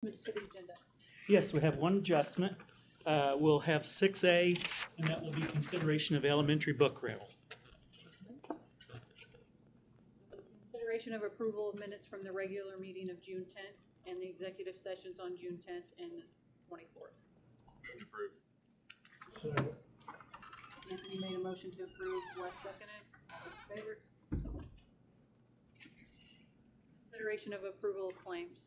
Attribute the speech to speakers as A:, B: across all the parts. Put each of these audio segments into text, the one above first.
A: To the agenda.
B: Yes, we have one adjustment. We'll have 6A, and that will be consideration of elementary book rental.
A: Consideration of approval of minutes from the regular meeting of June 10th and the executive sessions on June 10th and the 24th.
C: Move to approve.
D: Second.
A: Anthony made a motion to approve, Wes seconded. All those in favor? Consideration of approval of claims.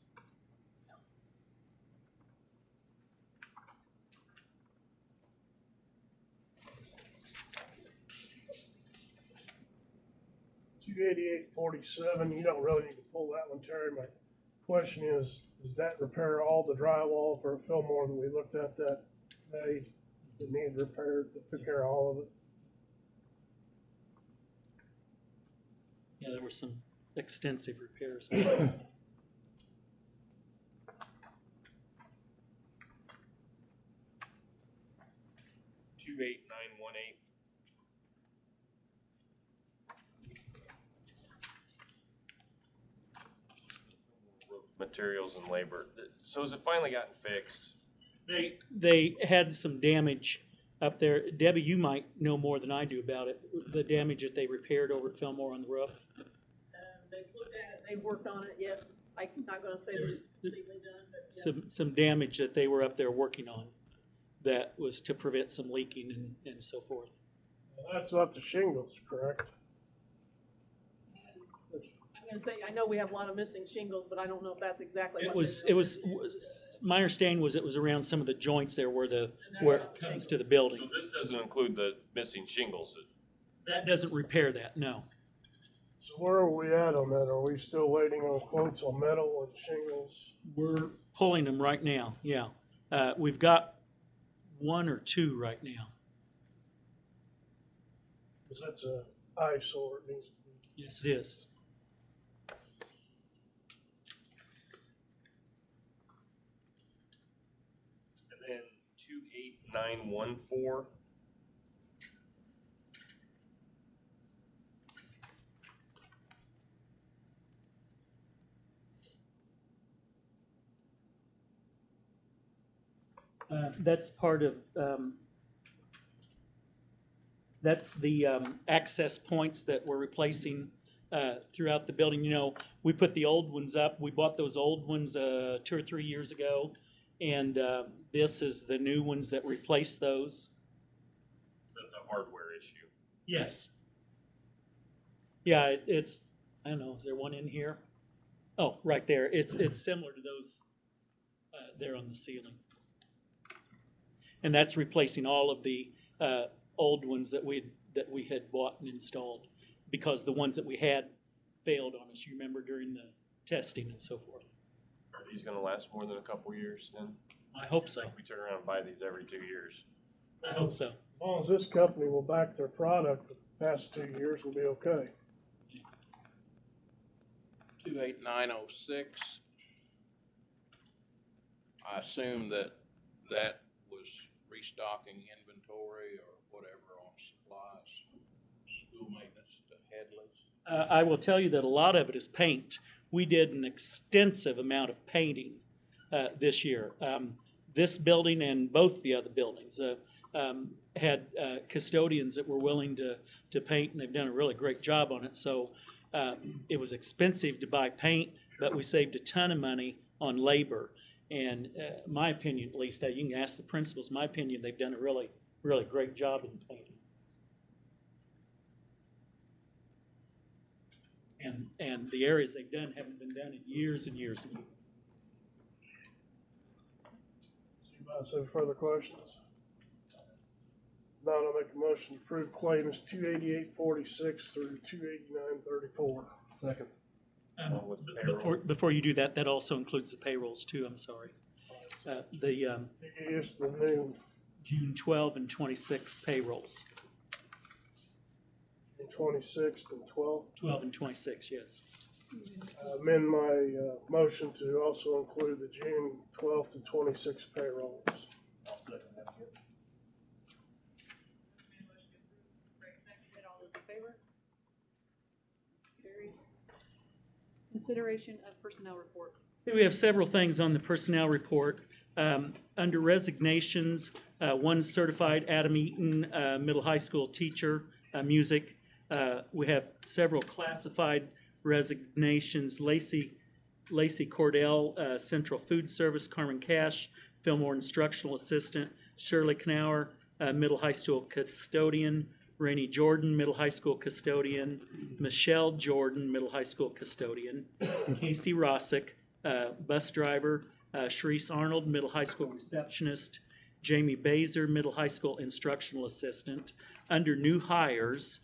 D: $288.47. You don't really need to pull that one, Terry. My question is, does that repair all the drywall for Fillmore that we looked at that day that needs repaired? To took care of all of it.
B: Yeah, there were some extensive repairs.
C: 28918. Materials and labor. So has it finally gotten fixed?
B: They had some damage up there. Debbie, you might know more than I do about it. The damage that they repaired over at Fillmore on the roof.
E: They've looked at it, they've worked on it, yes. I'm not gonna say it's completely done, but yes.
B: Some damage that they were up there working on that was to prevent some leaking and so forth.
D: Well, that's not the shingles, correct?
E: I'm gonna say, I know we have a lot of missing shingles, but I don't know if that's exactly what
B: It was my understanding was it was around some of the joints there where it comes to the building.
C: So this doesn't include the missing shingles?
B: That doesn't repair that, no.
D: So where are we at on that? Are we still waiting on quotes on metal and shingles?
B: We're pulling them right now, yeah. We've got one or two right now.
D: Because that's a eyesore. It needs to be.
B: Yes, it is.
C: And then 28914.
B: That's part of, that's the access points that we're replacing throughout the building. You know, we put the old ones up. We bought those old ones 2 or 3 years ago, and this is the new ones that replace those.
C: That's a hardware issue.
B: Yes. Yeah, it's, I don't know, is there one in here? Oh, right there. It's similar to those there on the ceiling. And that's replacing all of the old ones that we had bought and installed, because the ones that we had failed on us. You remember during the testing and so forth.
C: Are these going to last more than a couple years then?
B: I hope so.
C: Like we turn around and buy these every 2 years.
B: I hope so.
D: As long as this company will back their product, the past 2 years will be okay.
F: 28906. I assume that was restocking inventory or whatever on supplies, school maintenance to Headley's.
B: I will tell you that a lot of it is paint. We did an extensive amount of painting this year. This building and both the other buildings had custodians that were willing to paint, and they've done a really great job on it. So it was expensive to buy paint, but we saved a ton of money on labor. And my opinion, at least, you can ask the principals, my opinion, they've done a really, really great job in painting. And the areas they've done haven't been done in years and years and years.
D: Anybody have further questions? Now I'll make a motion to approve claims 288.46 through 289.34. Second.
B: Before you do that, that also includes the payrolls too, I'm sorry. The
D: new
B: June 12 and 26 payrolls.
D: 26th and 12th.
B: 12 and 26, yes.
D: Amend my motion to also include the June 12th and 26th payrolls.
A: I'll second that. All those in favor? Carries. Consideration of personnel report.
B: We have several things on the personnel report. Under resignations, one certified Adam Eaton middle high school teacher, music. We have several classified resignations. Lacey Cordell, Central Food Service. Carmen Cash, Fillmore Instructional Assistant. Shirley Knauer, middle high school custodian. Rainey Jordan, middle high school custodian. Michelle Jordan, middle high school custodian. Casey Rossick, bus driver. Sharice Arnold, middle high school receptionist. Jamie Bazer, middle high school instructional assistant. Under new hires,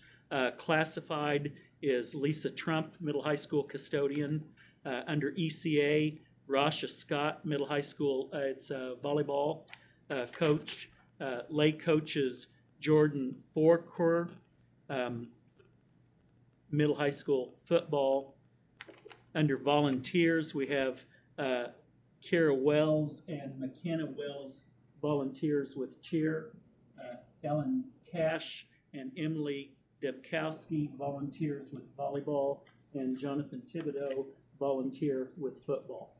B: classified is Lisa Trump, middle high school custodian. Under ECA, Rasha Scott, middle high school, it's volleyball coach. Lay coaches Jordan Forker, middle high school football. Under volunteers, we have Kara Wells and McKenna Wells, volunteers with cheer. Ellen Cash and Emily Debkowski, volunteers with volleyball. And Jonathan Thibodeau, volunteer with football.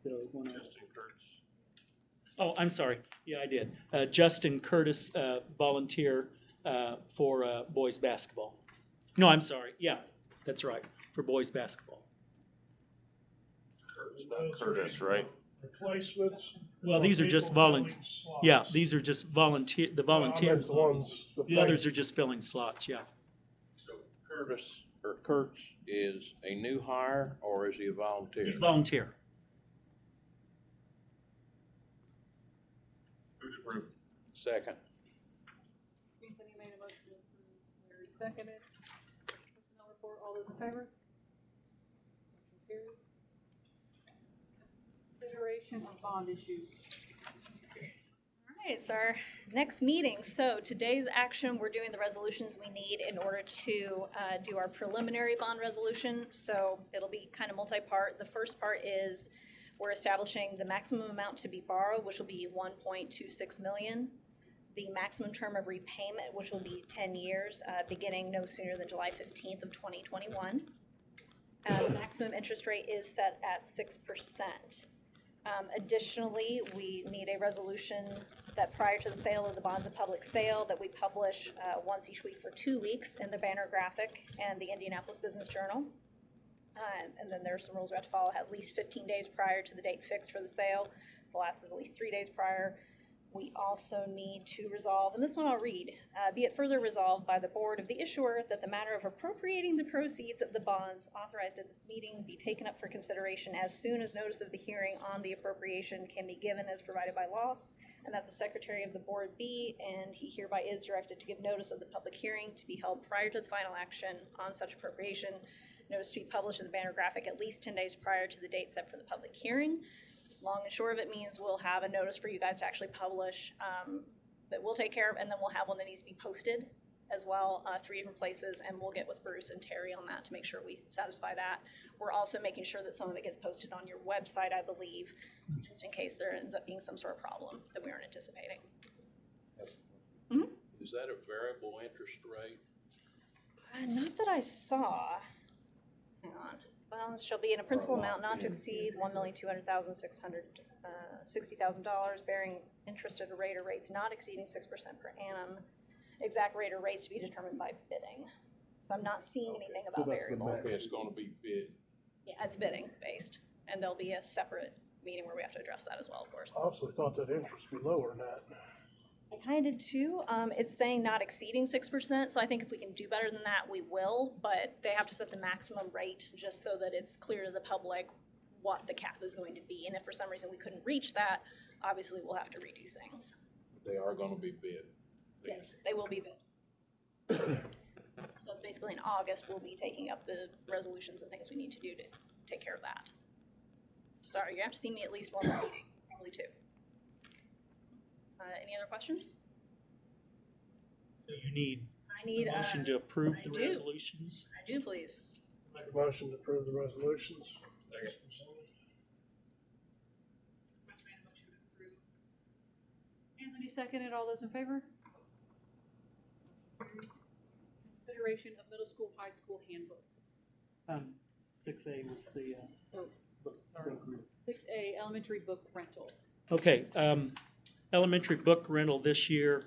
C: Justin Kurtz.
B: Oh, I'm sorry. Yeah, I did. Justin Curtis, volunteer for boys basketball. No, I'm sorry. Yeah, that's right, for boys basketball.
C: Not Curtis, right?
D: Replacements?
B: Well, these are just Yeah, these are just volunteer. The volunteers. The others are just filling slots. Yeah.
F: So Kurtz is a new hire, or is he a volunteer?
B: He's volunteer.
C: Who's approved?
F: Second.
A: Anthony made a motion to approve, Larry seconded. Personnel report, all those in favor? Motion carries. Consideration of bond issues.
G: All right, it's our next meeting. So today's action, we're doing the resolutions we need in order to do our preliminary bond resolution. So it'll be kind of multi-part. The first part is we're establishing the maximum amount to be borrowed, which will be $1.26 million. The maximum term of repayment, which will be 10 years, beginning no sooner than July 15th of 2021. The maximum interest rate is set at 6%. Additionally, we need a resolution that prior to the sale of the bonds of public sale that we publish once each week for 2 weeks in the Banner Graphic and the Indianapolis Business Journal. And then there are some rules we have to follow at least 15 days prior to the date fixed for the sale. The last is at least 3 days prior. We also need to resolve, and this one I'll read, be it further resolved by the board of the issuer that the matter of appropriating the proceeds of the bonds authorized at this meeting be taken up for consideration as soon as notice of the hearing on the appropriation can be given as provided by law, and that the secretary of the board be, and he hereby is directed to give notice of the public hearing to be held prior to the final action on such appropriation. Notice to be published in the Banner Graphic at least 10 days prior to the date set for the public hearing. Long and short of it means we'll have a notice for you guys to actually publish that we'll take care of, and then we'll have one that needs to be posted as well, 3 different places, and we'll get with Bruce and Terry on that to make sure we satisfy that. We're also making sure that some of it gets posted on your website, I believe, just in case there ends up being some sort of problem that we aren't anticipating. Mm-hmm.
F: Is that a variable interest rate?
G: Not that I saw. Hang on. Bonds shall be in a principal amount not to exceed $1,200,660,000, bearing interest at a rate or rates not exceeding 6% per annum. Exact rate or rates to be determined by bidding. So I'm not seeing anything about variable.
F: Okay, it's going to be bid.
G: Yeah, it's bidding based, and there'll be a separate meeting where we have to address that as well, of course.
D: I also thought that interest would be lower than that.
G: I kind of did too. It's saying not exceeding 6%, so I think if we can do better than that, we will, but they have to set the maximum rate just so that it's clear to the public what the cap is going to be. And if for some reason we couldn't reach that, obviously we'll have to redo things.
F: They are going to be bid.
G: Yes, they will be bid. So that's basically in August, we'll be taking up the resolutions and things we need to do to take care of that. Sorry, you have to see me at least one more meeting, probably 2. Any other questions?
B: So you need
G: I need
B: a motion to approve
G: I
B: the
G: do.
B: resolutions?
G: I do, please.
D: Make a motion to approve the resolutions.
C: Second.
A: Bruce made a motion to approve. Anthony seconded, all those in favor? Consideration of middle school, high school handbooks.
B: 6A was the, book rental.
A: 6A, elementary book rental.
B: Okay, elementary book rental this year,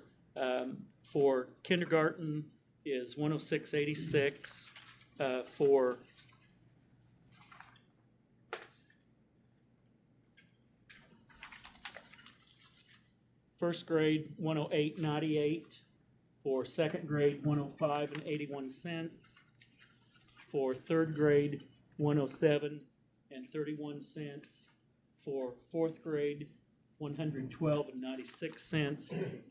B: for kindergarten is 106.86, for first grade, 108.98, for second grade, 105.81, for third grade, 107.31, for fourth grade, 112.96,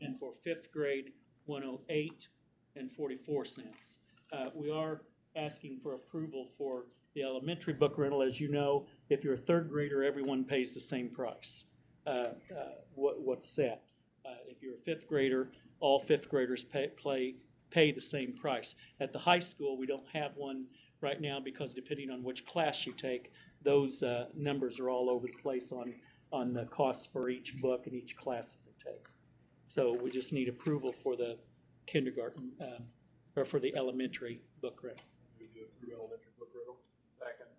B: and for fifth grade, 108.44. We are asking for approval for the elementary book rental. As you know, if you're a third grader, everyone pays the same price. What's set. If you're a fifth grader, all fifth graders pay the same price. At the high school, we don't have one right now because depending on which class you take, those numbers are all over the place on the costs for each book and each class that they take. So we just need approval for the kindergarten, or for the elementary book rental.
C: Elementary book rental. Second.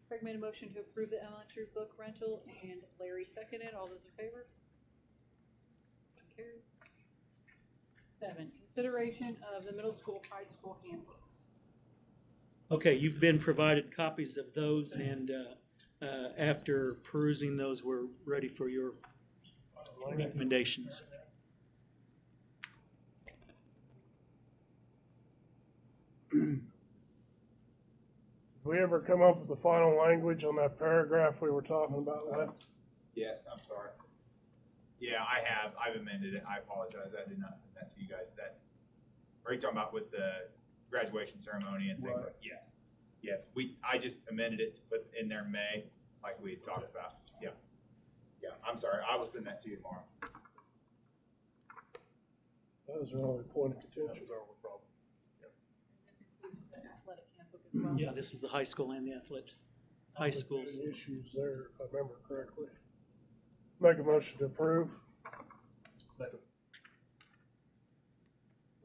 A: Craig made a motion to approve the elementary book rental, and Larry seconded. All those in favor? Motion carried. 7, consideration of the middle school, high school handbooks.
B: Okay, you've been provided copies of those, and after perusing those, we're ready for your recommendations.
D: Did we ever come up with the final language on that paragraph we were talking about, Len?
H: Yes, I'm sorry. Yeah, I have. I've amended it. I apologize. I did not send that to you guys. That, are you talking about with the graduation ceremony and things
D: Right.
H: like? Yes. Yes. I just amended it to put in there May, like we had talked about. Yeah. Yeah. I'm sorry. I will send that to you tomorrow.
D: That was our only point of contention.
H: That was our only problem.
A: And this includes the athletic handbook as well.
B: Yeah, this is the high school and the high schools.
D: Any issues there, if I remember correctly. Make a motion to approve.
C: Second.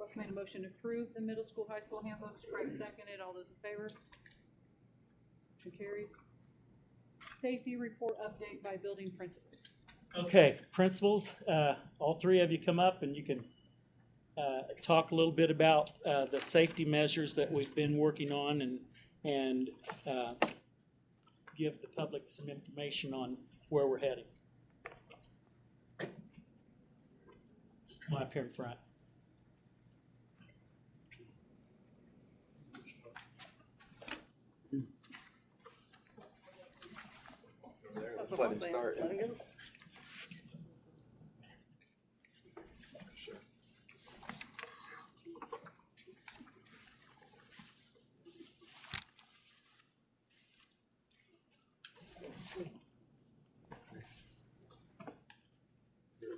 A: Russ made a motion to approve the middle school, high school handbooks. Craig seconded. All those in favor? Motion carries. Safety report update by building principals.
B: Okay, principals, all three of you come up and you can talk a little bit about the safety measures that we've been working on and give the public some information on where we're heading. Just come up here in front.
C: Let's let him start.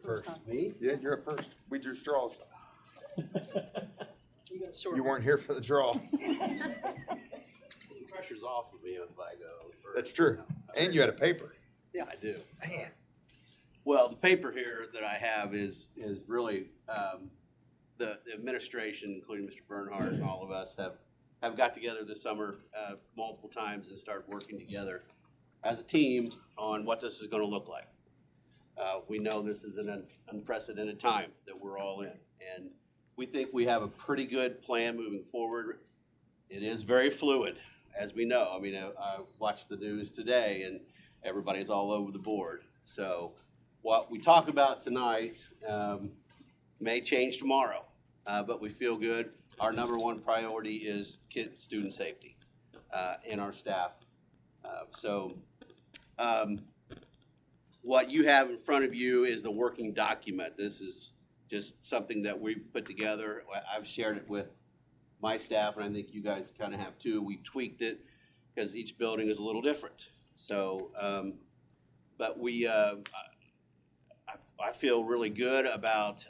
A: First.
C: Me? Yeah, you're up first. We drew straws.
A: You got short.
C: You weren't here for the draw.
I: Pressure's off of me if I go first.
C: That's true. And you had a paper.
I: Yeah, I do.
C: Man.
I: Well, the paper here that I have is really, the administration, including Mr. Bernhardt and all of us have got together this summer, multiple times and started working together as a team on what this is gonna look like. We know this is an unprecedented time that we're all in, and we think we have a pretty good plan moving forward. It is very fluid, as we know. I mean, I watched the news today, and everybody's all over the board. So what we talk about tonight may change tomorrow, but we feel good. Our number one priority is student safety and our staff. What you have in front of you is the working document. This is just something that we've put together. I've shared it with my staff, and I think you guys kind of have too. We tweaked it because each building is a little different. So, but I feel really good about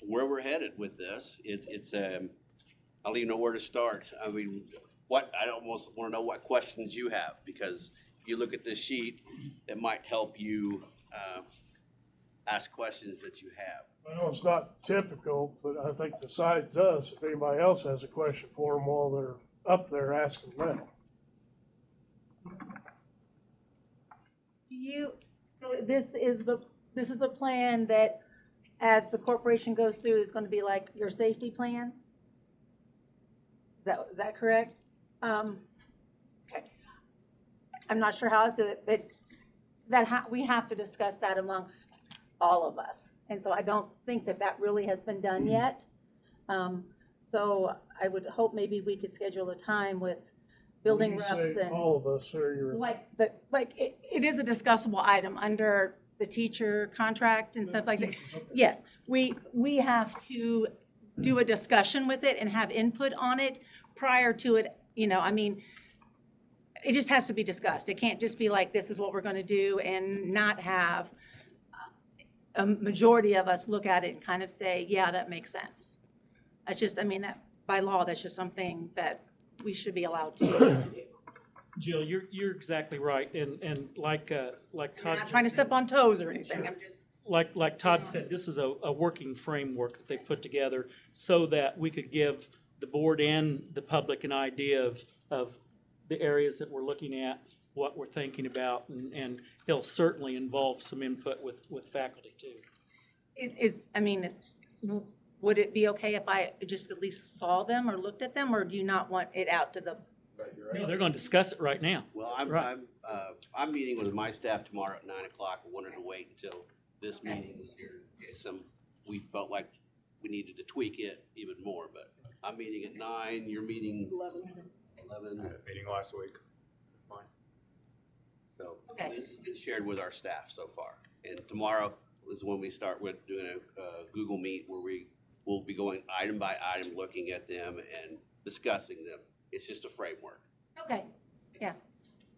I: where we're headed with this. I don't even know where to start. I mean, I almost want to know what questions you have, because if you look at this sheet, it might help you ask questions that you have.
D: I know it's not typical, but I think besides us, if anybody else has a question for them while they're up there, ask them now.
J: Do you, so this is the plan that as the corporation goes through is gonna be like your safety plan? Is that correct? Okay. I'm not sure how else to, but we have to discuss that amongst all of us. And so I don't think that really has been done yet. So I would hope maybe we could schedule a time with building
D: When
J: reps
D: you say
J: and.
D: all of us, or you're.
J: It is a discussable item under the teacher contract and stuff like that. Yes, we have to do a discussion with it and have input on it prior to it, I mean, it just has to be discussed. It can't just be like, this is what we're gonna do and not have a majority of us look at it and kind of say, yeah, that makes sense. That's just, that by law, that's just something that we should be allowed to do.
B: Jill, you're exactly right, and like Todd
J: I'm not
B: just
J: trying to
B: said-
J: step on toes or anything,
B: Sure.
J: I'm just.
B: Like Todd said, this is a working framework that they put together so that we could give the board and the public an idea of the areas that we're looking at, what we're thinking about, and it'll certainly involve some input with faculty too.
J: Would it be okay if I just at least saw them or looked at them, or do you not want it out to the?
B: No, they're going to discuss it right now.
I: Well,
B: Right.
I: I'm meeting with my staff tomorrow at 9:00. I wanted to wait until this
J: Okay.
I: meeting was here. In case we felt like we needed to tweak it even more, but I'm meeting at 9:00, you're meeting 11.
H: I had a meeting last week. Fine.
I: So
J: Okay.
I: this has been shared with our staff so far. And tomorrow is when we start with doing a Google Meet where we will be going item by item, looking at them and discussing them. It's just a framework.
J: Okay, yeah,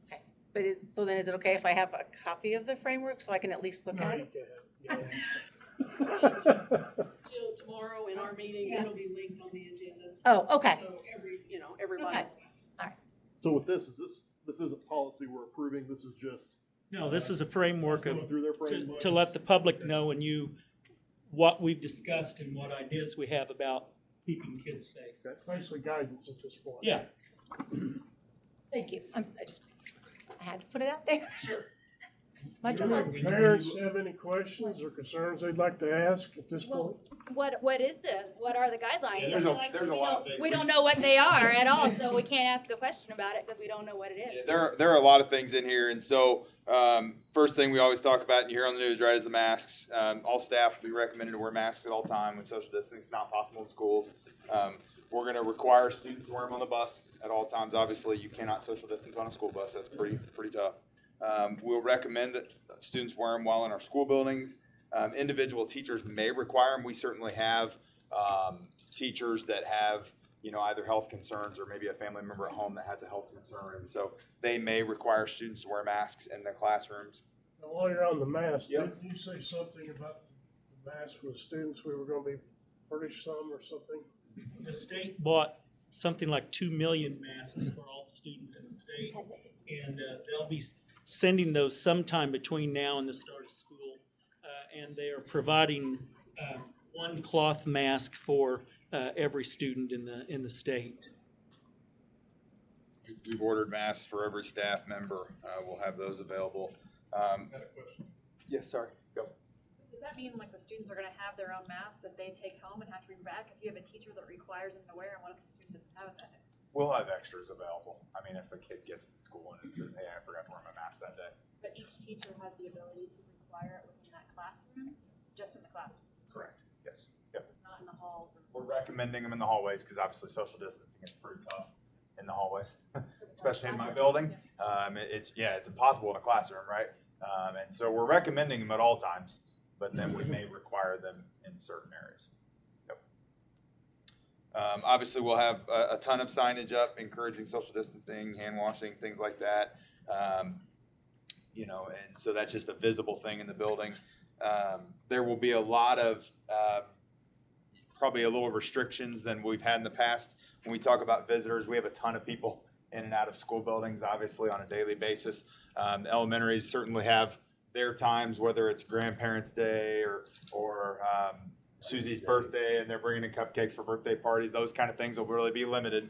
J: okay. But so then is it okay if I have a copy of the framework so I can at least look
D: No,
J: at
D: you
J: it?
D: can't.
E: Jill, tomorrow in our meeting,
J: Yeah.
E: it'll be linked on the agenda.
J: Oh, okay,
E: So everybody.
J: okay.
K: So with this isn't policy we're approving, this is just
B: No, this is a framework
K: going through their framework.
B: to let the public know and you what we've discussed and what ideas we have about keeping kids safe.
D: Basically guidance at this point.
B: Yeah.
J: Thank you. I had to put it out there. Sure. It's my
D: Do
J: job.
D: any parents have any questions or concerns they'd like to ask at this point?
L: What are the guidelines?
H: Yeah,
L: I
H: there's
L: feel
H: a-
L: like
H: there's a lot of things.
L: we don't know what they are at all, so we can't ask a question about it because we don't know what it is.
C: Yeah, there are a lot of things in here, and so first thing we always talk about and you hear on the news, right, is the masks. All staff will be recommended to wear masks at all time when social distancing is not possible in schools. We're going to require students to wear them on the bus at all times. Obviously, you cannot social distance on a school bus. That's pretty tough. We'll recommend that students wear them while in our school buildings. Individual teachers may require them. We certainly have teachers that have, either health concerns or maybe a family member at home that has a health concern. And so they may require students to wear masks in their classrooms.
D: Now, while you're on the mask,
C: Yep.
D: didn't you say something about the mask with students? We were gonna be furnished some or something?
B: The state bought something like 2 million masks for all the students in the state, and they'll be sending those sometime between now and the start of school. And they are providing one cloth mask for every student in the state.
C: We've ordered masks for every staff member. We'll have those available. Yes, sorry, go.
L: Does that mean like the students are going to have their own mask that they take home and have to bring back? If you have a teacher that requires them to wear, and what if the student doesn't have it?
H: We'll have extras available. I mean, if a kid gets to school and it says, hey, I forgot to wear my mask that day.
L: But each teacher has the ability to require it within that classroom, just in the classroom,
H: Correct. Yes. Yep.
L: not in the halls or.
H: We're recommending them in the hallways because obviously social distancing is pretty tough in the hallways, especially in my building. It's impossible in a classroom, right? And so we're recommending them at all times, but then we may require them in certain areas. Yep.
C: Obviously, we'll have a ton of signage up encouraging social distancing, hand washing, things like that. And so that's just a visible thing in the building. There will be a lot of probably a little restrictions than we've had in the past. When we talk about visitors, we have a ton of people in and out of school buildings, obviously on a daily basis. Elementaries certainly have
H: their times, whether it's Grandparents' Day or Susie's birthday, and they're bringing in cupcakes for birthday parties. Those kind of things will really be limited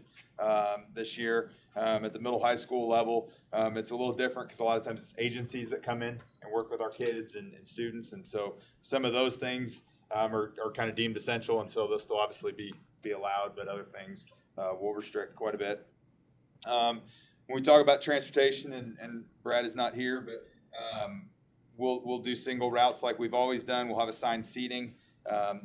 H: this year. At the middle high school level, it's a little different because a lot of times it's agencies that come in and work with our kids and students, and so some of those things are kind of deemed essential, and so they'll still obviously be allowed, but other things will restrict quite a bit. When we talk about transportation, and Brad is not here, but we'll do single routes like we've always done. We'll have assigned seating.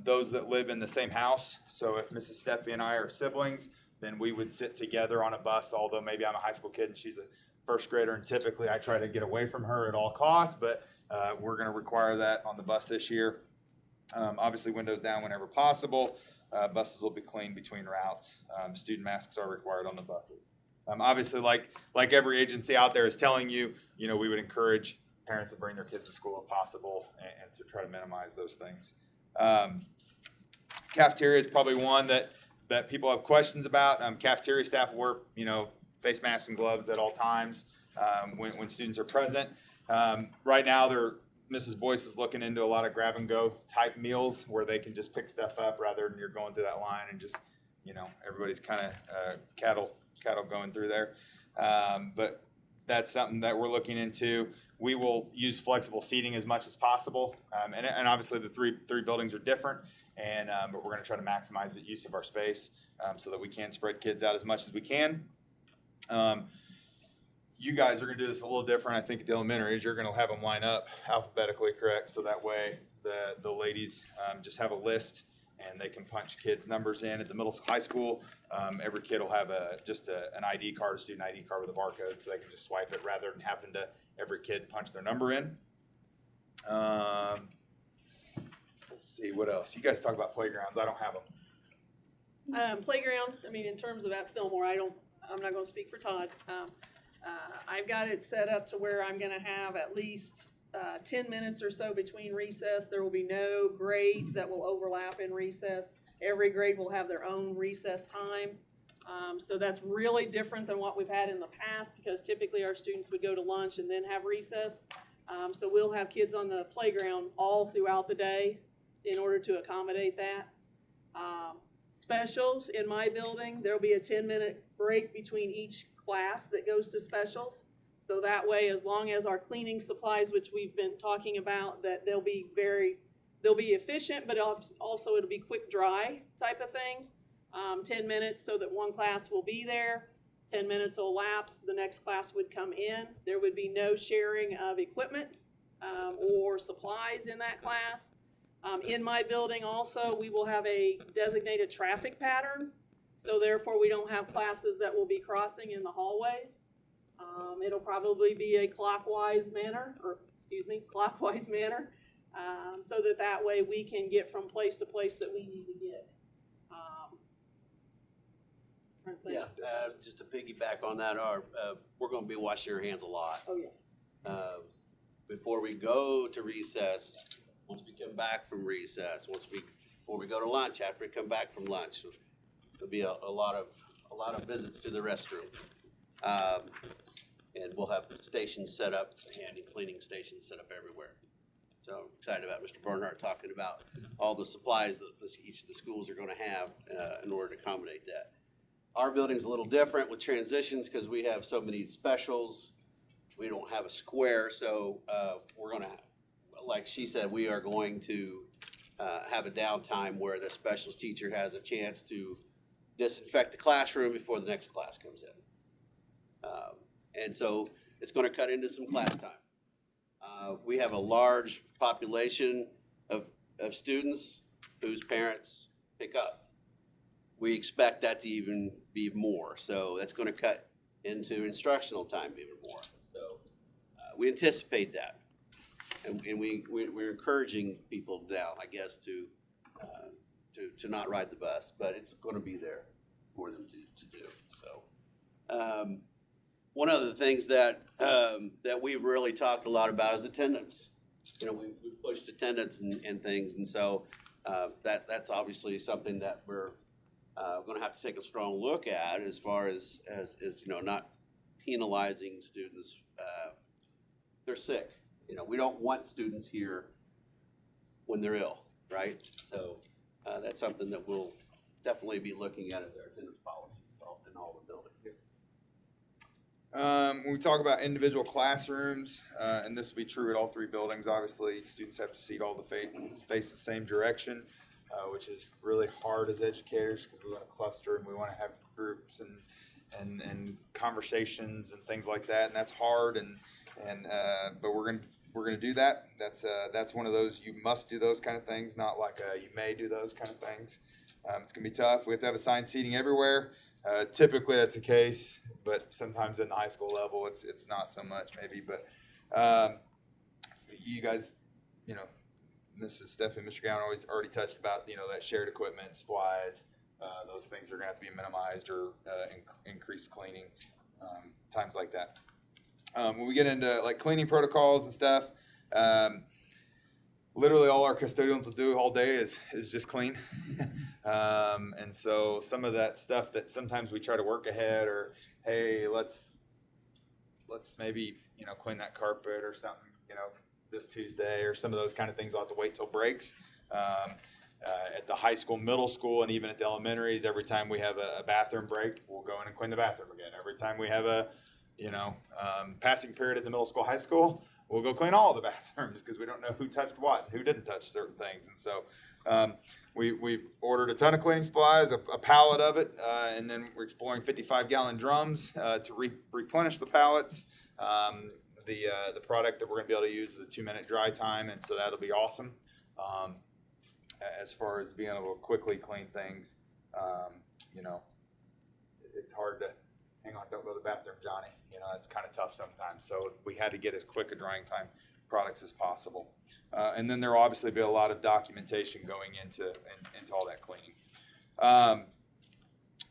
H: Those that live in the same house, so if Mrs. Steffi and I are siblings, then we would sit together on a bus, although maybe I'm a high school kid and she's a first grader, and typically I try to get away from her at all costs, but we're going to require that on the bus this year. Obviously, windows down whenever possible. Buses will be cleaned between routes. Student masks are required on the buses. Obviously, like every agency out there is telling you, we would encourage parents to bring their kids to school if possible and to try to minimize those things. Cafeteria is probably one that people have questions about. Cafeteria staff wear, face masks and gloves at all times when students are present. Right now, Mrs. Boyce is looking into a lot of grab-and-go type meals where they can just pick stuff up rather than you're going through that line and just, everybody's kind of cattle going through there. But that's something that we're looking into. We will use flexible seating as much as possible, and obviously the three buildings are different, but we're going to try to maximize the use of our space so that we can spread kids out as much as we can. You guys are going to do this a little different, I think, at the elementaries. You're going to have them line up alphabetically, correct? So that way the ladies just have a list and they can punch kids' numbers in. At the middle high school, every kid will have an ID card, a student ID card with a barcode, so they can just swipe it rather than having to every kid punch their number in. Let's see, what else? You guys talk about playgrounds. I don't have them.
E: Playground, in terms of at Fillmore, I'm not gonna speak for Todd. I've got it set up to where I'm gonna have at least 10 minutes or so between recess. There will be no grades that will overlap in recess. Every grade will have their own recess time. So that's really different than what we've had in the past, because typically our students would go to lunch and then have recess. So we'll have kids on the playground all throughout the day in order to accommodate that. Specials in my building, there'll be a 10-minute break between each class that goes to specials. So that way, as long as our cleaning supplies, which we've been talking about, that they'll be efficient, but also it'll be quick dry type of things. 10 minutes so that one class will be there. 10 minutes will elapse, the next class would come in. There would be no sharing of equipment or supplies in that class. In my building also, we will have a designated traffic pattern. So therefore, we don't have classes that will be crossing in the hallways. It'll probably be a clockwise manner, so that way we can get from place to place that we need to get.
I: Yeah, just to piggyback on that, we're going to be washing our hands a lot.
E: Oh, yeah.
I: Before we go to recess, once we come back from recess, before we go to lunch, after we come back from lunch, there'll be a lot of visits to the restroom. And we'll have stations set up, handy cleaning stations set up everywhere. So I'm excited about Mr. Bernhardt talking about all the supplies that each of the schools are going to have in order to accommodate that. Our building's a little different with transitions because we have so many specials. We don't have a square, so we're going to, like she said, we are going to have a downtime where the specials teacher has a chance to disinfect the classroom before the next class comes in. And so it's going to cut into some class time. We have a large population of students whose parents pick up. We expect that to even be more. So that's going to cut into instructional time even more. So we anticipate that. And we're encouraging people now, I guess, to not ride the bus, but it's going to be there for them to do. So one of the things that we've really talked a lot about is attendance. We've pushed attendance and things, and so that's obviously something that we're going to have to take a strong look at as far as not penalizing students. They're sick. You know, we don't want students here when they're ill, right? So that's something that we'll definitely be looking at as our attendance policies in all the buildings.
C: When we talk about individual classrooms, and this will be true at all three buildings, obviously, students have to seat all the face the same direction, which is really hard as educators because we want to cluster and we want to have groups and conversations and things like that, and that's hard. But we're gonna do that. That's one of those you must do those kind of things, not like you may do those kind of things. It's gonna be tough. We have to have assigned seating everywhere. Typically that's the case, but sometimes in the high school level it's not so much maybe. But you guys, you know, Mrs. Stephanie, Mr. Gowan already touched about, you know, that shared equipment, supplies, those things are gonna have to be minimized or increased cleaning, times like that. When we get into like cleaning protocols and stuff, literally all our custodians will do all day is just clean. And so some of that stuff that sometimes we try to work ahead, or hey, let's maybe, you know, clean that carpet or something, you know, this Tuesday, or some of those kind of things I'll have to wait till breaks. At the high school, middle school, and even at the elementaries, every time we have a bathroom break, we'll go in and clean the bathroom again. Every time we have a, you know, passing period at the middle school, high school, we'll go clean all the bathrooms because we don't know who touched what and who didn't touch certain things. And so we've ordered a ton of cleaning supplies, a pallet of it, and then we're exploring 55-gallon drums to replenish the pallets. The product that we're going to be able to use is a 2-minute dry time, and so that'll be awesome. As far as being able to quickly clean things, you know, it's hard to, hang on, don't go to the bathroom, Johnny. You know, it's kind of tough sometimes. So we had to get as quick a drying time products as possible. And then there will obviously be a lot of documentation going into all that cleaning.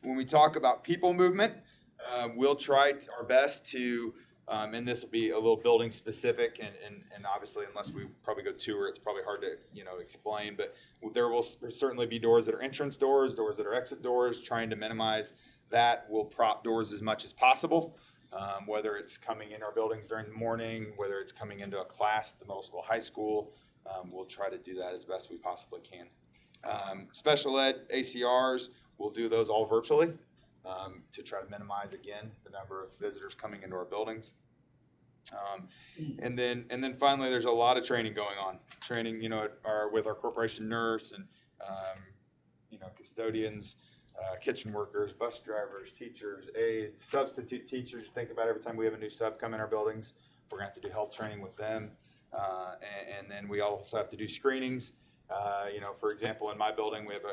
C: When we talk about people movement, we'll try our best to, and this will be a little building specific, and obviously unless we probably go tour, it's probably hard to, you know, explain, but there will certainly be doors that are entrance doors that are exit doors, trying to minimize that. We'll prop doors as much as possible, whether it's coming in our buildings during the morning, whether it's coming into a class at the middle school, high school. We'll try to do that as best we possibly can. Special ed ACRs, we'll do those all virtually to try to minimize, again, the number of visitors coming into our buildings. And then finally, there's a lot of training going on. Training, you know, with our corporation nurse and, you know, custodians, kitchen workers, bus drivers, teachers, aides, substitute teachers. Think about every time we have a new sub come in our buildings, we're going to have to do health training with them. And then we also have to do screenings. You know, for example, in my building, we have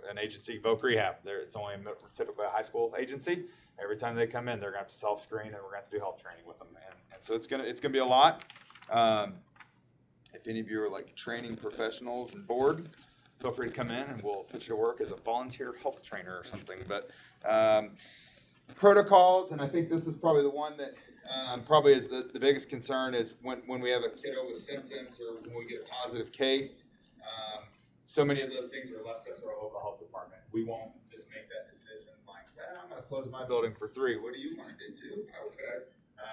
C: an agency, Voc Rehab. It's only typically a high school agency. Every time they come in, they're going to have to self-screen, and we're going to have to do health training with them. And so it's gonna be a lot. If any of you are like training professionals and board, feel free to come in, and we'll put you to work as a volunteer health trainer or something. But protocols, and I think this is probably the one that probably is the biggest concern, is when we have a kiddo with symptoms or when we get a positive case. So many of those things are left up to our local health department. We won't just make that decision like, I'm going to close my building for 3. What do you want to do too? Okay.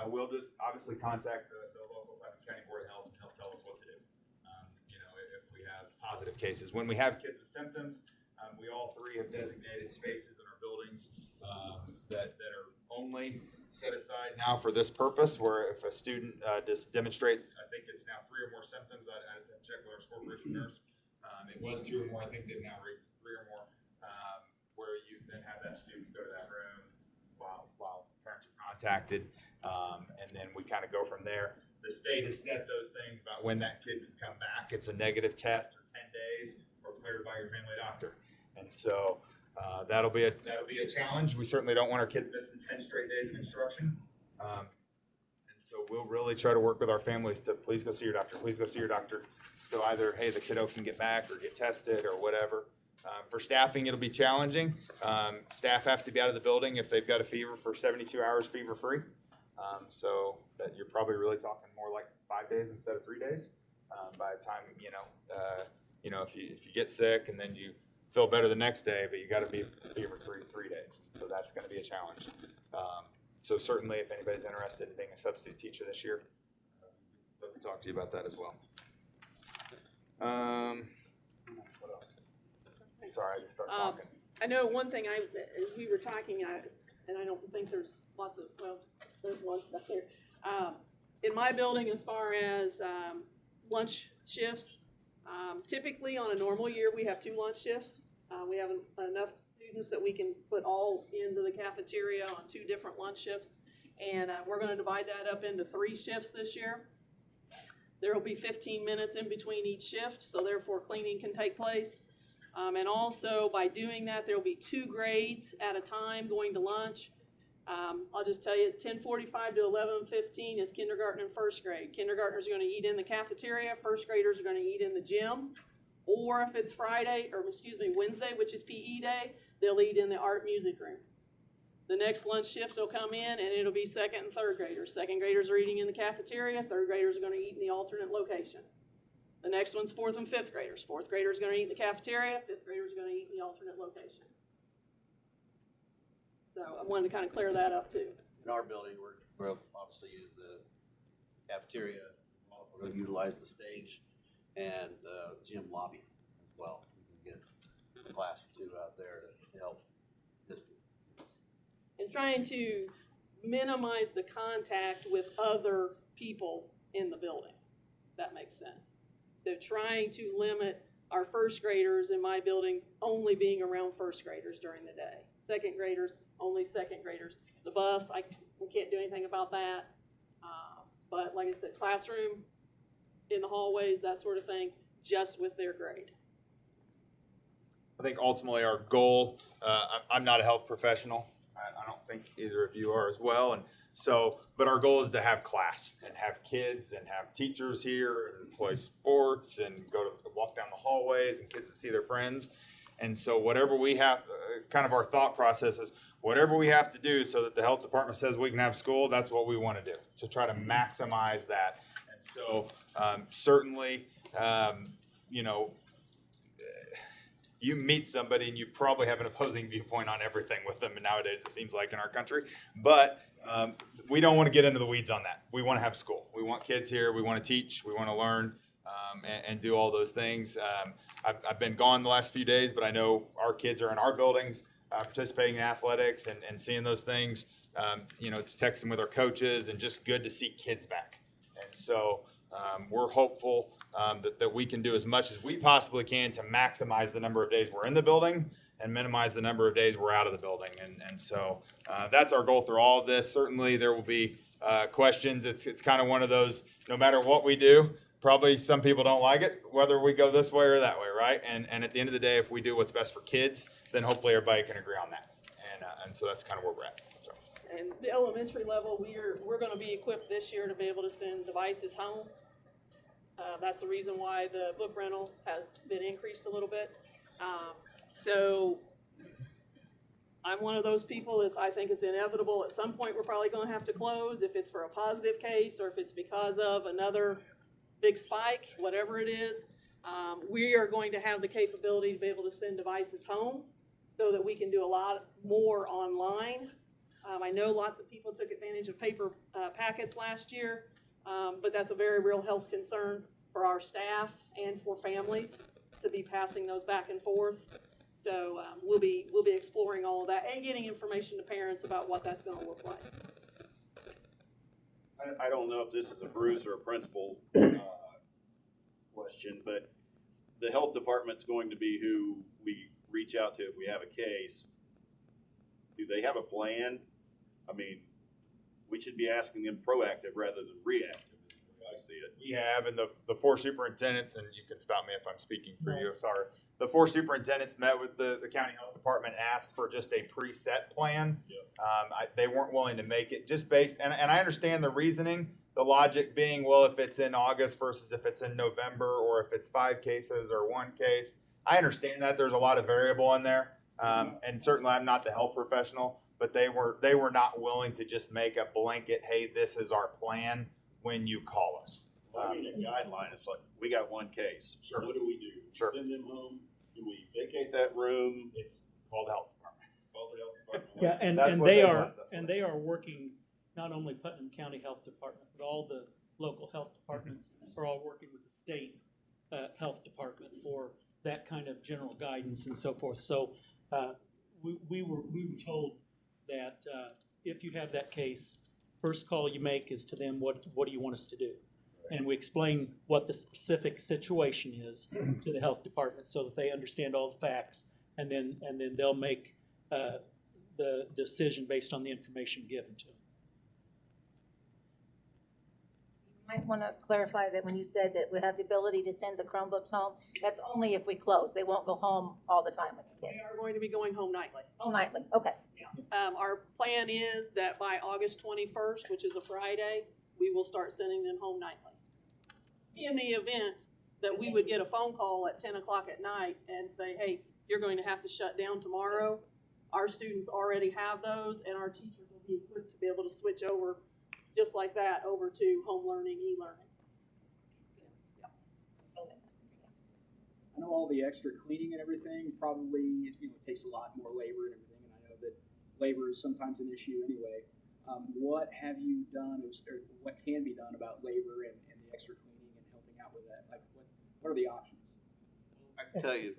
C: We'll just obviously contact the local county board of health, and he'll tell us what to do. You know, if we have positive cases. When we have kids with symptoms, we all 3 have designated spaces in our buildings that are only set aside now for this purpose, where if a student just demonstrates, I think it's now 3 or more symptoms, I check with our corporation nurse. It was 2 or more. I think they've now raised 3 or more, where you then have that student go to that room while parents are contacted, and then we kind of go from there. The state has set those things about when that kid can come back. It's a negative test or 10 days or cleared by your family doctor, and so that'll be a challenge. We certainly don't want our kids missing 10 straight days of instruction, and so we'll really try to work with our families to please go see your doctor. Please go see your doctor. So either, hey, the kiddo can get back or get tested or whatever. For staffing, it'll be challenging. Staff have to be out of the building if they've got a fever for 72 hours fever-free. So that you're probably really talking more like 5 days instead of 3 days. By the time, you know, if you get sick and then you feel better the next day, but you got to be fever-free 3 days. So that's going to be a challenge. So certainly if anybody's interested in being a substitute teacher this year, look can talk to you about that as well. What else? Sorry, I just started talking.
E: I know one thing as we were talking, and I don't think there's lots of, well, there's one back there. In my building, as far as lunch shifts, typically on a normal year, we have 2 lunch shifts. We have enough students that we can put all into the cafeteria on 2 different lunch shifts. And we're going to divide that up into 3 shifts this year. There will be 15 minutes in between each shift, so therefore cleaning can take place. And also, by doing that, there will be 2 grades at a time going to lunch. I'll just tell you, 10:45 to 11:15 is kindergarten and first grade. Kindergartners are going to eat in the cafeteria. First graders are going to eat in the gym. Or if it's Wednesday, which is PE day, they'll eat in the art music room. The next lunch shift will come in, and it'll be second and third graders. Second graders are eating in the cafeteria. Third graders are going to eat in the alternate location. The next one's 4th and 5th graders. 4th graders are going to eat in the cafeteria. 5th graders are going to eat in the alternate location. So I wanted to kind of clear that up too.
I: In our building, we'll obviously use the cafeteria. We're going to utilize the stage and the gym lobby as well. We can get a class or 2 out there to help distance.
E: And trying to minimize the contact with other people in the building, if that makes sense. So trying to limit our first graders in my building only being around first graders during the day. Second graders, only second graders. The bus, we can't do anything about that. But like I said, classroom, in the hallways, that sort of thing, just with their grade.
C: I think ultimately our goal, I'm not a health professional. I don't think either of you are as well. And so, but our goal is to have class and have kids and have teachers here and play sports and walk down the hallways and kids to see their friends. And so whatever we have, kind of our thought process is whatever we have to do so that the health department says we can have school, that's what we want to do, to try to maximize that. And so certainly, you meet somebody and you probably have an opposing viewpoint on everything with them, and nowadays it seems like in our country. But we don't want to get into the weeds on that. We want to have school. We want kids here. We want to teach. We want to learn and do all those things. I've been gone the last few days, but I know our kids are in our buildings participating in athletics and seeing those things, texting with our coaches, and just good to see kids back. And so we're hopeful that we can do as much as we possibly can to maximize the number of days we're in the building and minimize the number of days we're out of the building. And so that's our goal through all of this. Certainly there will be questions. It's kind of one of those, no matter what we do, probably some people don't like it, whether we go this way or that way, right? And at the end of the day, if we do what's best for kids, then hopefully everybody can agree on that. And so that's kind of where we're at. So.
E: And the elementary level, we're going to be equipped this year to be able to send devices home. That's the reason why the book rental has been increased a little bit. So I'm one of those people that I think it's inevitable. At some point, we're probably going to have to close if it's for a positive case or if it's because of another big spike, whatever it is. We are going to have the capability to be able to send devices home so that we can do a lot more online. I know lots of people took advantage of paper packets last year, but that's a very real health concern for our staff and for families to be passing those back and forth. So we'll be exploring all of that and getting information to parents about what that's going to look like.
M: I don't know if this is a Bruce or a principal question, but the health department's going to be who we reach out to if we have a case. Do they have a plan? I mean, we should be asking them proactive rather than reactive. I see it.
C: We have, and the 4 superintendents, and you can stop me if I'm speaking for you, sorry. The 4 superintendents met with the county health department, asked for just a preset plan. Yep. They weren't willing to make it just based, and I understand the reasoning, the logic being, well, if it's in August versus if it's in November, or if it's 5 cases or 1 case. I understand that there's a lot of variable in there, and certainly I'm not the health professional, but they were not willing to just make a blanket, hey, this is our plan when you call us.
M: I mean, a guideline, it's like, we got 1 case.
C: Sure.
M: What do we do?
C: Sure.
M: Send them home? Do we vacate that room?
C: It's called the health department.
M: Call the health department.
B: Yeah, and they are working, not only Putnam County Health Department, but all the local health departments are all working with the state health department for that kind of general guidance and so forth. So we were told that if you have that case, first call you make is to them, what do you want us to do? And we explain what the specific situation is to the health department so that they understand all the facts, and then they'll make the decision based on the information given to them.
J: Might want to clarify that when you said that we have the ability to send the Chromebooks home, that's only if we close. They won't go home all the time with the
E: They
J: kids.
E: are going to be going home nightly.
J: Oh, nightly, okay.
E: Our plan is that by August 21st, which is a Friday, we will start sending them home nightly. In the event that we would get a phone call at 10 o'clock at night and say, hey, you're going to have to shut down tomorrow, our students already have those, and our teachers will be equipped to be able to switch over just like that over to home learning, e-learning.
N: I know all the extra cleaning and everything probably takes a lot more labor and everything, and I know that labor is sometimes an issue anyway. What have you done, or what can be done about labor and the extra cleaning and helping out with that? Like, what are the options?
I: I can tell you.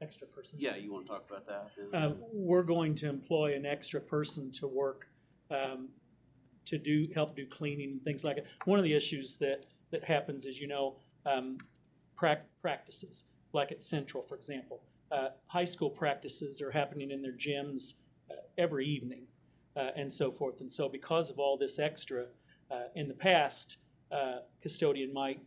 B: Extra person.
I: Yeah, you want to talk about that?
B: We're going to employ an extra person to work to help do cleaning and things like that. One of the issues that happens is, practices, like at Central, for example. High school practices are happening in their gyms every evening and so forth. And so because of all this extra, in the past, custodian might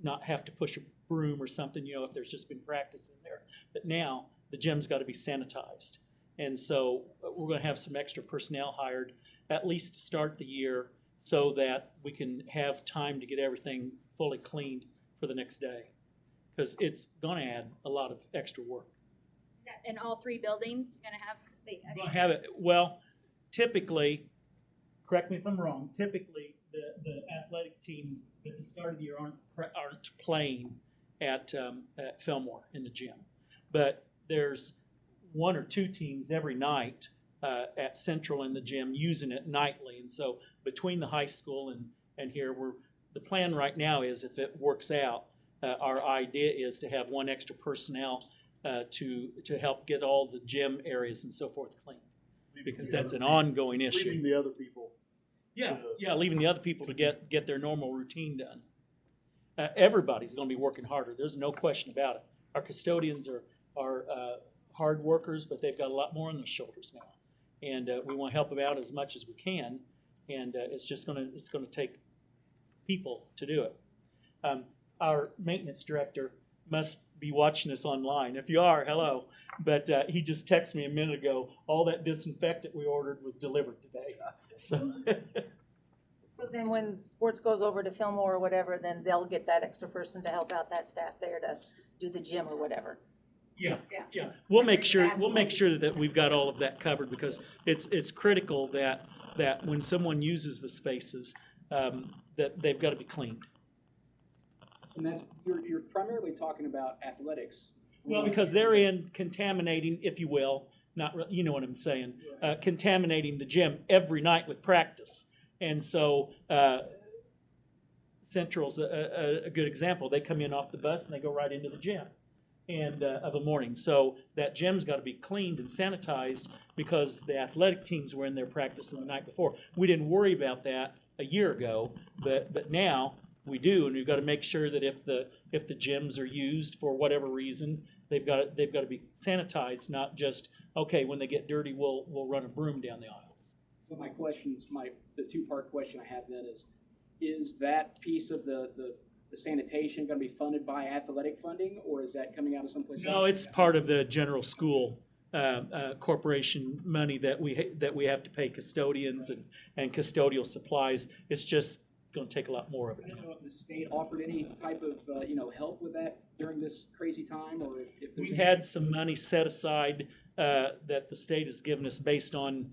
B: not have to push a broom or something, if there's just been practice in there. But now the gym's got to be sanitized. And so we're going to have some extra personnel hired, at least to start the year, so that we can have time to get everything fully cleaned for the next day. Because it's going to add a lot of extra work.
G: In all three buildings, you're going to have the
B: We're going to have it, well, typically, correct me if I'm wrong, typically the athletic teams at the start of the year aren't playing at Fillmore in the gym. But there's one or two teams every night at Central in the gym using it nightly. And so between the high school and here, the plan right now is, if it works out, our idea is to have one extra personnel to help get all the gym areas and so forth clean, because that's an ongoing issue.
K: Leaving the other people.
B: Leaving the other people to get their normal routine done. Everybody's going to be working harder. There's no question about it. Our custodians are hard workers, but they've got a lot more on their shoulders now, and we want to help them out as much as we can. And it's going to take people to do it. Our maintenance director must be watching us online. If you are, hello. But he just texted me a minute ago, all that disinfectant we ordered was delivered today. So
J: then when sports goes over to Fillmore or whatever, then they'll get that extra person to help out that staff there to do the gym or whatever.
B: Yeah. We'll make sure that we've got all of that covered, because it's critical that when someone uses the spaces, that they've got to be cleaned.
N: And that's you're primarily talking about athletics.
B: Well, because they're in contaminating, if you will, you know what I'm saying, contaminating the gym every night with practice. And so Central's a good example. They come in off the bus and they go right into the gym of a morning. So that gym's got to be cleaned and sanitized, because the athletic teams were in there practicing the night before. We didn't worry about that a year ago, but now we do, and we've got to make sure that if the gyms are used for whatever reason, they've got to be sanitized, not just, okay, when they get dirty, we'll run a broom down the aisles.
N: So the two-part question I have then is that piece of the sanitation going to be funded by athletic funding, or is that coming out of someplace else?
B: No, it's part of the general school corporation money that we have to pay custodians and custodial supplies. It's just going to take a lot more of it.
N: I don't know if the state offered any type of help with that during this crazy time, or if there's
B: we had some money set aside that the state has given us based on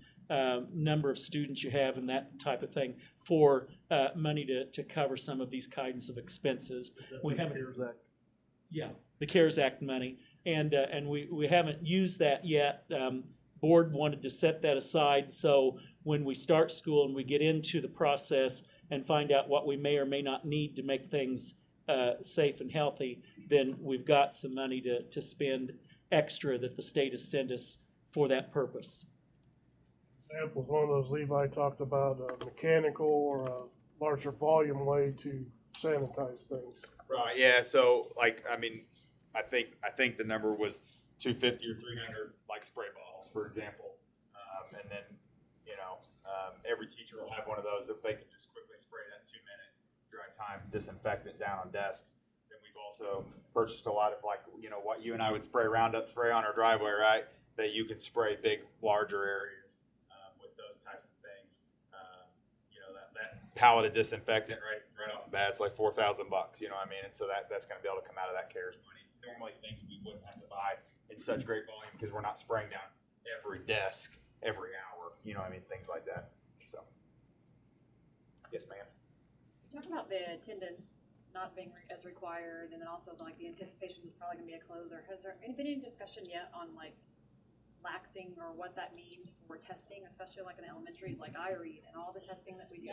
B: number of students you have and that type of thing, for money to cover some of these kinds of expenses. We haven't.
K: CARES Act.
B: Yeah, the CARES Act money, and we haven't used that yet. Board wanted to set that aside, so when we start school and we get into the process and find out what we may or may not need to make things safe and healthy, then we've got some money to spend extra that the state has sent us for that purpose.
D: Examples, one of those Levi talked about a mechanical or a larger volume way to sanitize things.
H: Right, yeah, so, like, I mean, I think the number was 250 or 300, like, spray bottles, for example. And then, every teacher will have one of those that they can just quickly spray that 2-minute dry time disinfectant down on desks. Then we've also purchased a lot of, like, what you and I would spray Roundup spray on our driveway, right? That you can spray big, larger areas with those types of things. That pallet of disinfectant right off the bat, it's like $4,000. You know what I mean? And so that's going to be able to come out of that CARES money. Normally things we wouldn't have to buy in such great volume because we're not spraying down every desk every hour. You know what I mean? Things like that. So, yes, ma'am.
L: You talk about the attendance not being as required, and then also like the anticipation is probably going to be a closer. Has there been any discussion yet on like laxing or what that means for testing, especially like in elementary, like I read and all the testing that we do?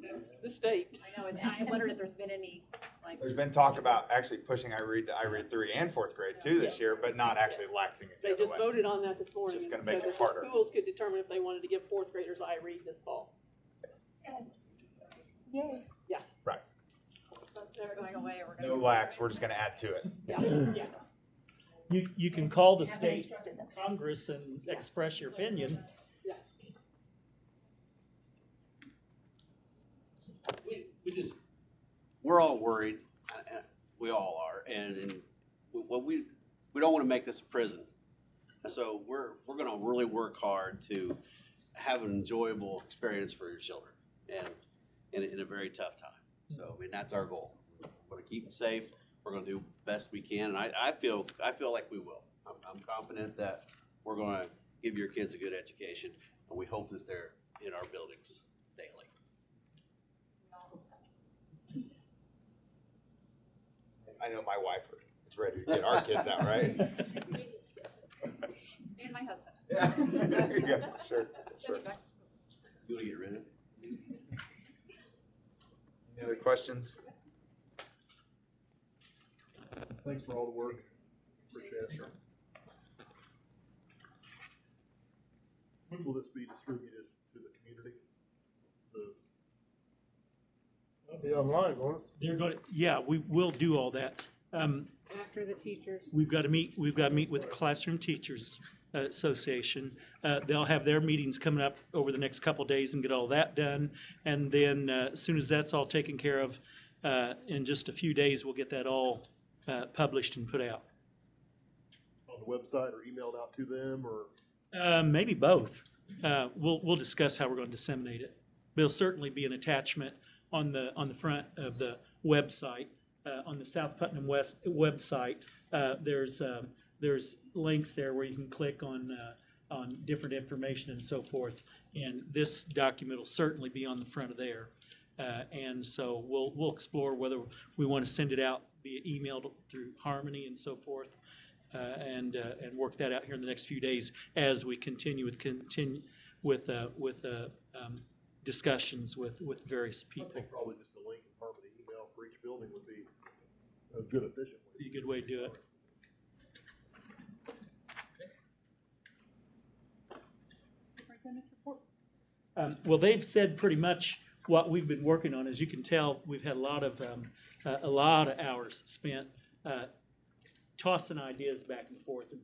E: That's the state.
L: I know. I wondered if there's been any like.
H: There's been talk about actually pushing I read to I read 3 and 4th grade too this year, but not actually laxing it.
E: They just voted on that this morning.
H: Just going to
E: and
H: make
E: said
H: it
E: that
H: harder.
E: the schools could determine if they wanted to give 4th graders I read this fall.
L: Yay.
E: Yeah.
H: Right.
L: So it's never going away. Or we're
H: No
L: going
H: lax. We're just going to add to it.
E: Yeah. Yeah.
B: You can call the state Congress and express your opinion.
E: Yeah.
I: We're all worried. We all are, and what we don't want to make this a prison. And so we're going to really work hard to have an enjoyable experience for your children, and in a very tough time. So I mean that's our goal. We're going to keep them safe. We're going to do the best we can, and I feel like we will. I'm confident that we're going to give your kids a good education, and we hope that they're in our buildings daily.
H: I know my wife is ready to get our kids out, right?
L: And my husband.
H: Yeah. There you go. Sure.
I: You want to get rid of it?
H: Any other questions?
K: Thanks for all the work. Appreciate it, sir. When will this be distributed to the community?
D: It'll be online, won't it?
B: They're going to, yeah, we will do all that.
A: After the teachers.
B: We've got to meet with the Classroom Teachers Association. They'll have their meetings coming up over the next couple of days and get all that done. And then as soon as that's all taken care of, in just a few days, we'll get that all published and put out.
K: On the website or emailed out to them, or?
B: Maybe both. We'll discuss how we're going to disseminate it. There'll certainly be an attachment on the front of the website. On the South Putnam West website, there's links there where you can click on different information and so forth. And this document will certainly be on the front of there. And so we'll explore whether we want to send it out via email through Harmony and so forth, and work that out here in the next few days as we continue with discussions with various people.
K: I think probably just a link in Harmony email for each building would be a good efficient way.
B: Be a good way to do it. Well, they've said pretty much what we've been working on. As you can tell, we've had a lot of hours spent tossing ideas back and forth and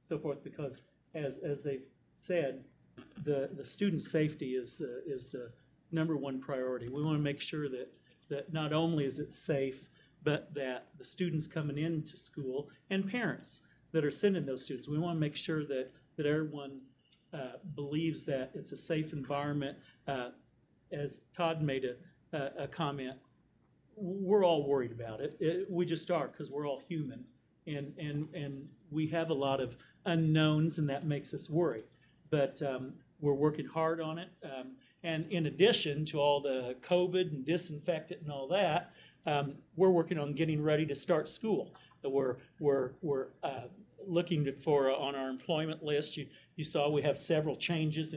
B: so forth, because as they've said, the student safety is the number one priority. We want to make sure that not only is it safe, but that the students coming into school and parents that are sending those students, we want to make sure that everyone believes that it's a safe environment. As Todd made a comment, we're all worried about it. We just are, because we're all human, and we have a lot of unknowns, and that makes us worry. But we're working hard on it. And in addition to all the COVID and disinfectant and all that, we're working on getting ready to start school. We're looking for on our employment list. You saw we have several changes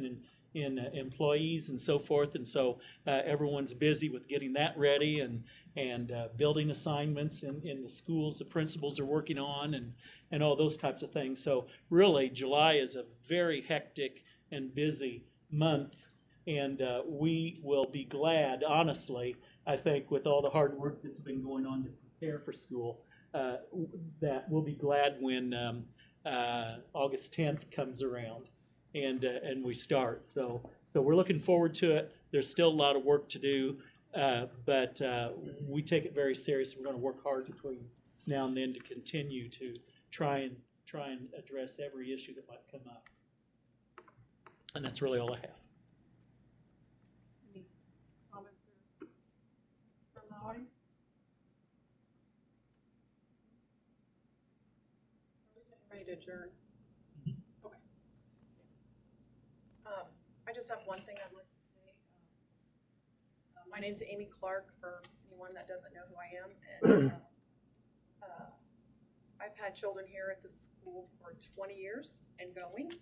B: employees and so forth, and so everyone's busy with getting that ready and building assignments in the schools the principals are working on and all those types of things. So really, July is a very hectic and busy month, and we will be glad, honestly, I think, with all the hard work that's been going on to prepare for school, that we'll be glad when August 10th comes around and we start. So we're looking forward to it. There's still a lot of work to do, but we take it very serious. We're going to work hard between now and then to continue to try and address every issue that might come up. And that's really all I have.
A: Any comments from the audience? Are we getting ready to adjourn? Okay.
O: I just have one thing I'd like to say. My name's Amy Clark, for anyone that doesn't know who I am. And I've had children here at the school for 20 years and going.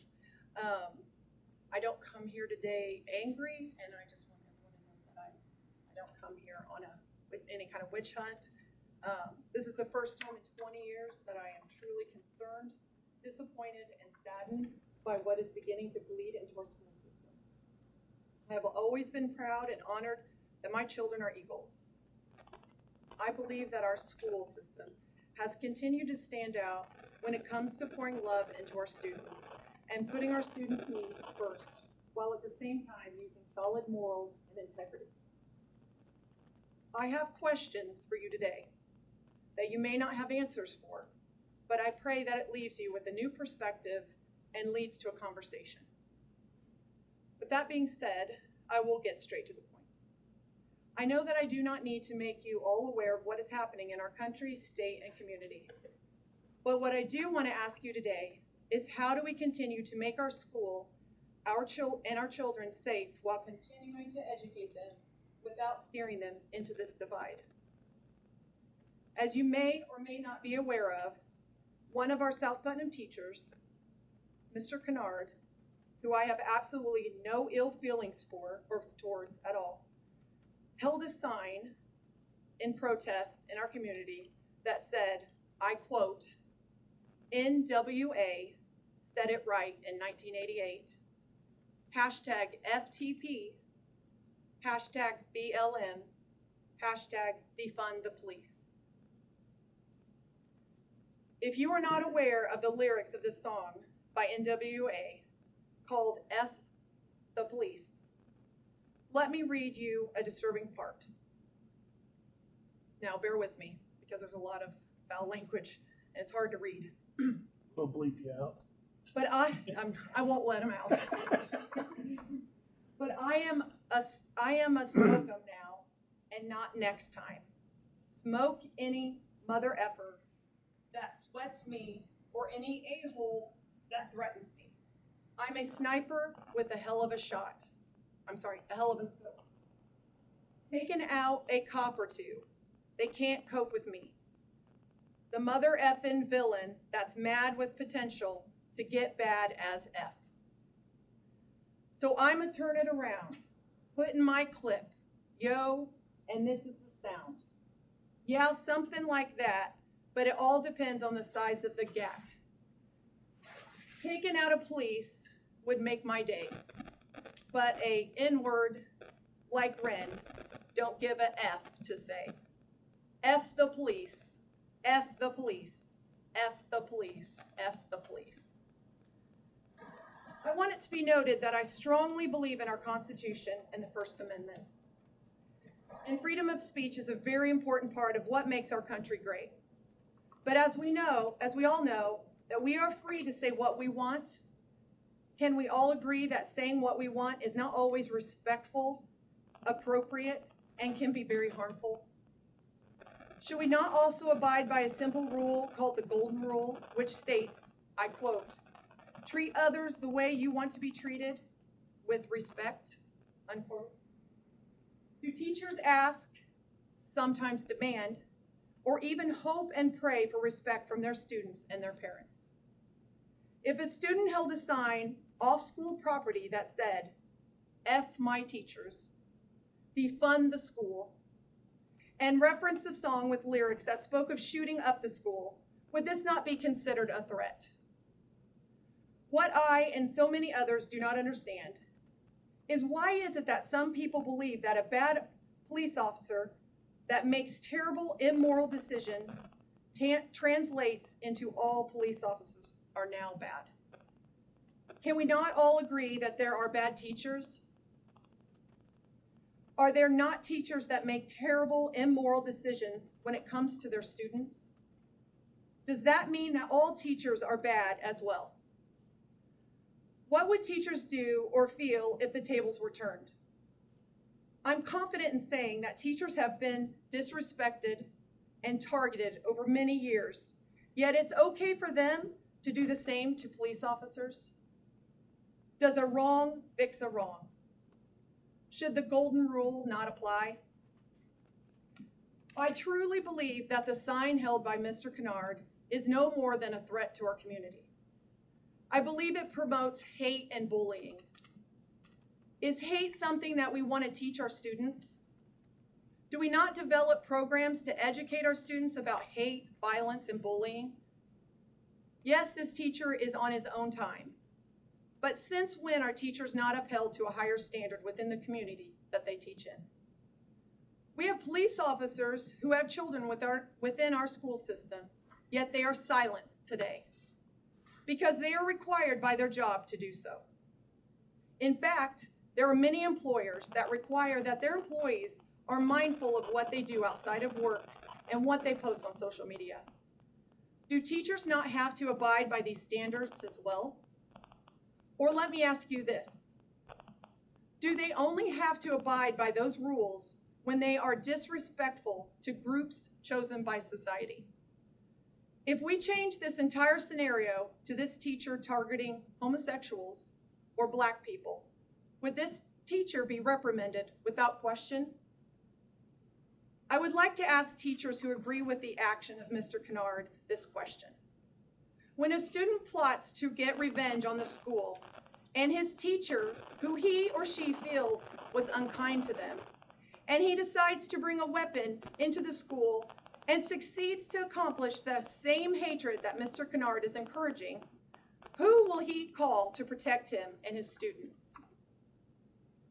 O: I don't come here today angry, and I just want everyone to know that I don't come here on with any kind of witch hunt. This is the first time in 20 years that I am truly concerned, disappointed, and saddened by what is beginning to bleed into our school system. I have always been proud and honored that my children are eagles. I believe that our school system has continued to stand out when it comes to pouring love into our students and putting our students' needs first, while at the same time using solid morals and integrity. I have questions for you today that you may not have answers for, but I pray that it leaves you with a new perspective and leads to a conversation. With that being said, I will get straight to the point. I know that I do not need to make you all aware of what is happening in our country, state, and community. But what I do want to ask you today is, how do we continue to make our school, our children safe while continuing to educate them without steering them into this divide? As you may or may not be aware of, one of our South Putnam teachers, Mr. Kennard, who I have absolutely no ill feelings for or towards at all, held a sign in protest in our community that said, I quote, NWA said it right in 1988, hashtag FTP, hashtag BLM, hashtag defund the police. If you are not aware of the lyrics of this song by NWA called F the Police, let me read you a disturbing part. Now bear with me, because there's a lot of foul language and it's hard to read.
D: We'll bleep you out.
O: But I won't let him out. But I am a smoke 'em now, and not next time. Smoke any mother effer that sweats me, or any a-hole that threatens me. I'm a sniper with a hell of a shot. A hell of a scope. Taking out a cop or two, they can't cope with me. The mother effing villain that's mad with potential to get bad as F. So I'ma turn it around, put in my clip, yo, and this is the sound. Yeah, something like that, but it all depends on the size of the gat. Taking out a police would make my day, but a N-word like Ren don't give a F to say. F the police, F the police, F the police, F the police. I want it to be noted that I strongly believe in our Constitution and the First Amendment. And freedom of speech is a very important part of what makes our country great. But as we all know, that we are free to say what we want, can we all agree that saying what we want is not always respectful, appropriate, and can be very harmful? Should we not also abide by a simple rule called the Golden Rule, which states, I quote, treat others the way you want to be treated, with respect, unquote? Do teachers ask, sometimes demand, or even hope and pray for respect from their students and their parents? If a student held a sign off school property that said, F my teachers, defund the school, and referenced a song with lyrics that spoke of shooting up the school, would this not be considered a threat? What I and so many others do not understand is why is it that some people believe that a bad police officer that makes terrible, immoral decisions translates into all police officers are now bad? Can we not all agree that there are bad teachers? Are there not teachers that make terrible, immoral decisions when it comes to their students? Does that mean that all teachers are bad as well? What would teachers do or feel if the tables were turned? I'm confident in saying that teachers have been disrespected and targeted over many years, yet it's okay for them to do the same to police officers? Does a wrong fix a wrong? Should the golden rule not apply? I truly believe that the sign held by Mr. Kennard is no more than a threat to our community. I believe it promotes hate and bullying. Is hate something that we want to teach our students? Do we not develop programs to educate our students about hate, violence, and bullying? Yes, this teacher is on his own time. But since when are teachers not upheld to a higher standard within the community that they teach in? We have police officers who have children within our school system, yet they are silent today because they are required by their job to do so. In fact, there are many employers that require that their employees are mindful of what they do outside of work and what they post on social media. Do teachers not have to abide by these standards as well? Or let me ask you this. Do they only have to abide by those rules when they are disrespectful to groups chosen by society? If we change this entire scenario to this teacher targeting homosexuals or black people, would this teacher be reprimanded without question? I would like to ask teachers who agree with the action of Mr. Kennard this question. When a student plots to get revenge on the school and his teacher, who he or she feels was unkind to them, and he decides to bring a weapon into the school and succeeds to accomplish the same hatred that Mr. Kennard is encouraging, who will he call to protect him and his students?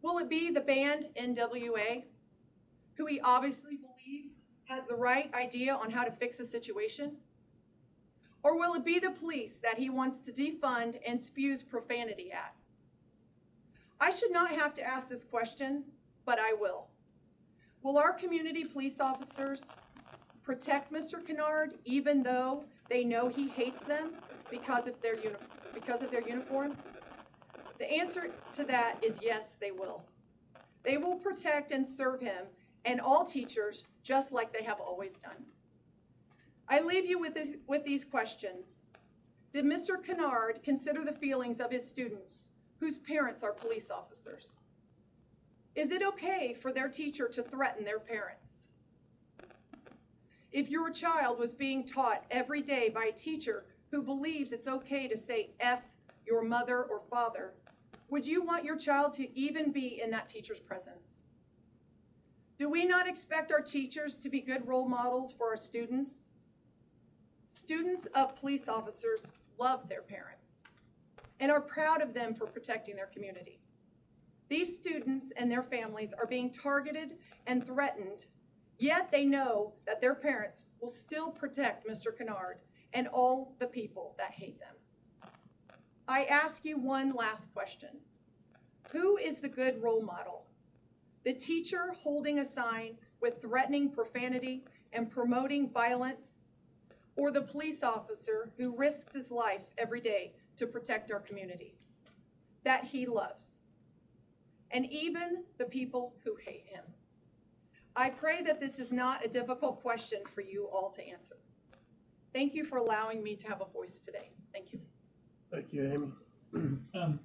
O: Will it be the band NWA, who he obviously believes has the right idea on how to fix a situation? Or will it be the police that he wants to defund and spews profanity at? I should not have to ask this question, but I will. Will our community police officers protect Mr. Kennard even though they know he hates them because of their uniform? The answer to that is yes, they will. They will protect and serve him and all teachers just like they have always done. I leave you with these questions. Did Mr. Kennard consider the feelings of his students whose parents are police officers? Is it okay for their teacher to threaten their parents? If your child was being taught every day by a teacher who believes it's okay to say F your mother or father, would you want your child to even be in that teacher's presence? Do we not expect our teachers to be good role models for our students? Students of police officers love their parents and are proud of them for protecting their community. These students and their families are being targeted and threatened, yet they know that their parents will still protect Mr. Kennard and all the people that hate them. I ask you one last question. Who is the good role model? The teacher holding a sign with threatening profanity and promoting violence, or the police officer who risks his life every day to protect our community that he loves, and even the people who hate him? I pray that this is not a difficult question for you all to answer. Thank you for allowing me to have a voice today. Thank you.
D: Thank you, Amy.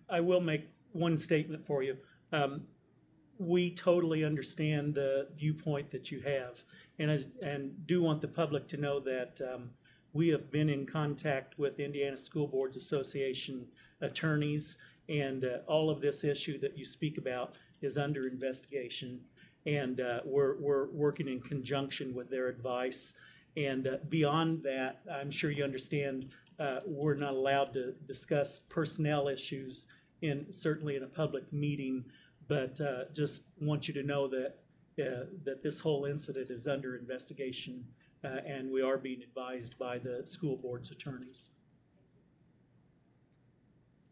B: I will make one statement for you. We totally understand the viewpoint that you have, and do want the public to know that we have been in contact with Indiana School Boards Association attorneys, And all of this issue that you speak about is under investigation. And we're working in conjunction with their advice. And beyond that, I'm sure you understand, we're not allowed to discuss personnel issues certainly in a public meeting, but just want you to know that that this whole incident is under investigation, and we are being advised by the school board's attorneys.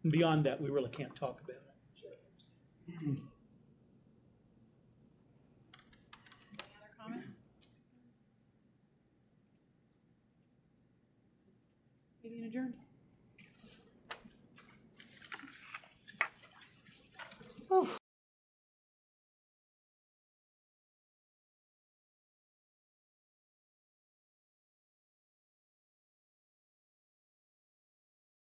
B: And beyond that, we really can't talk about it.
A: Any other comments? Meeting adjourned.